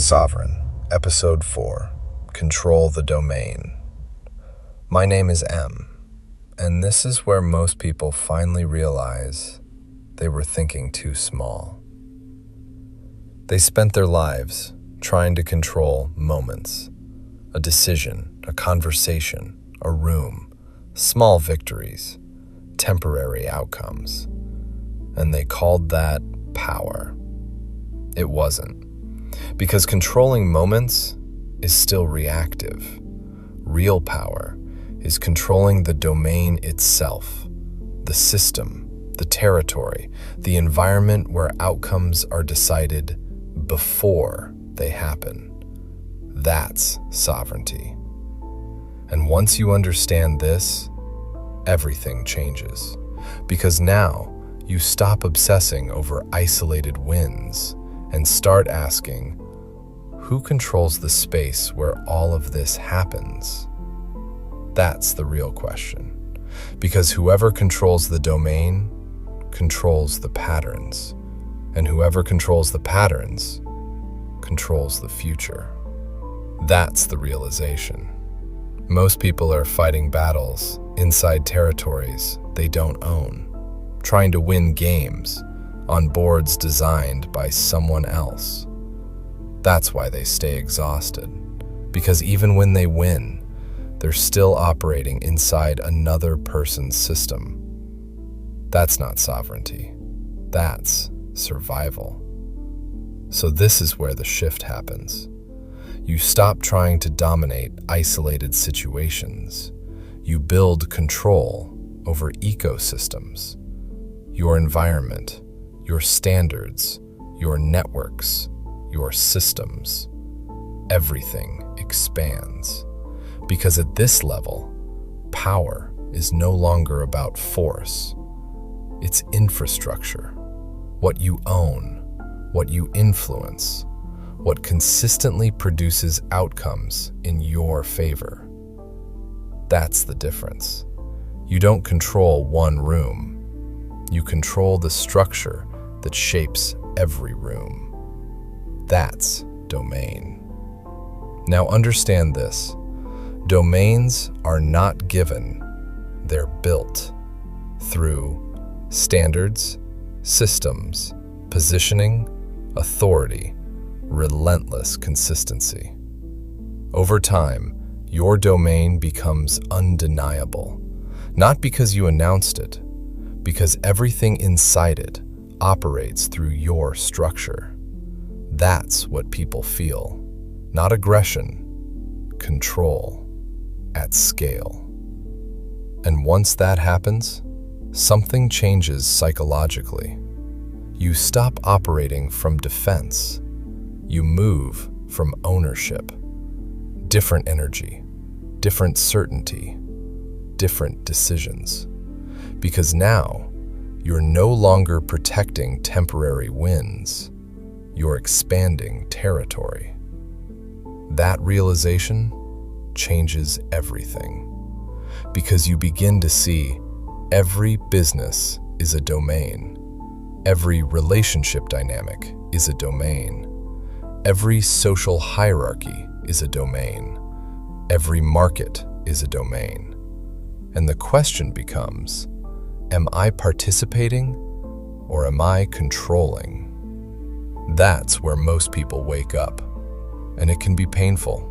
Sovereign, Episode 4, Control the Domain. My name is M, and this is where most people finally realize they were thinking too small. They spent their lives trying to control moments, a decision, a conversation, a room, small victories, temporary outcomes, and they called that power. It wasn't. Because controlling moments is still reactive. Real power is controlling the domain itself, the system, the territory, the environment where outcomes are decided before they happen. That's sovereignty. And once you understand this, everything changes. Because now you stop obsessing over isolated wins and start asking, who controls the space where all of this happens? That's the real question. Because whoever controls the domain controls the patterns, and whoever controls the patterns controls the future. That's the realization. Most people are fighting battles inside territories they don't own, trying to win games on boards designed by someone else. That's why they stay exhausted, because even when they win, they're still operating inside another person's system. That's not sovereignty. That's survival. So this is where the shift happens. You stop trying to dominate isolated situations. You build control over ecosystems, your environment, your standards, your networks, your systems. Everything expands. Because at this level, power is no longer about force. It's infrastructure. What you own, what you influence, what consistently produces outcomes in your favor. That's the difference. You don't control one room. You control the structure that shapes every room. That's domain. Now understand this. Domains are not given, they're built through standards, systems, positioning, authority, relentless consistency. Over time, your domain becomes undeniable, not because you announced it, because everything inside it operates through your structure. That's what people feel. Not aggression, control at scale. And once that happens, something changes psychologically. You stop operating from defense. You move from ownership. Different energy, different certainty, different decisions. Because now, you're no longer protecting temporary wins. You're expanding territory. That realization changes everything. Because you begin to see every business is a domain. Every relationship dynamic is a domain. Every social hierarchy is a domain. Every market is a domain. And the question becomes, am I participating or am I controlling? That's where most people wake up, and it can be painful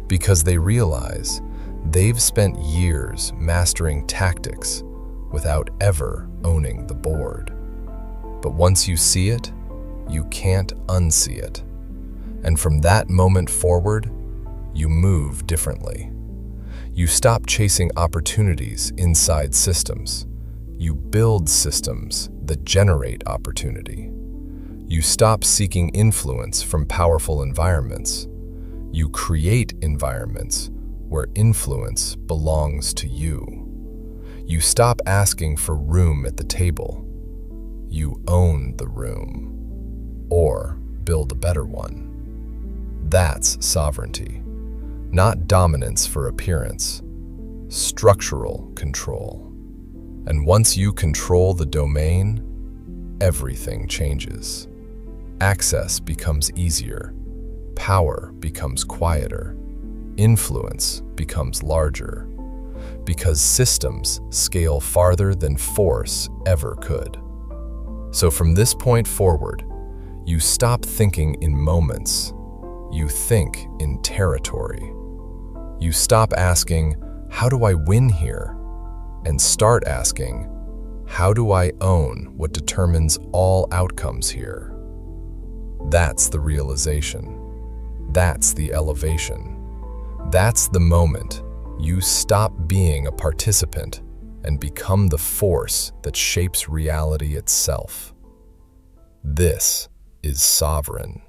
because they realize they've spent years mastering tactics without ever owning the board. But once you see it, you can't unsee it. And from that moment forward, you move differently. You stop chasing opportunities inside systems. You build systems that generate opportunity. You stop seeking influence from powerful environments. You create environments where influence belongs to you. You stop asking for room at the table. You own the room, or build a better one. That's sovereignty, not dominance for appearance, structural control. And once you control the domain, everything changes. Access becomes easier. power becomes quieter, influence becomes larger, because systems scale farther than force ever could. So from this point forward, you stop thinking in moments, you think in territory. You stop asking, how do I win here? And start asking, how do I own what determines all outcomes here? That's the realization. That's the elevation. That's the moment you stop being a participant and become the force that shapes reality itself. This is sovereign.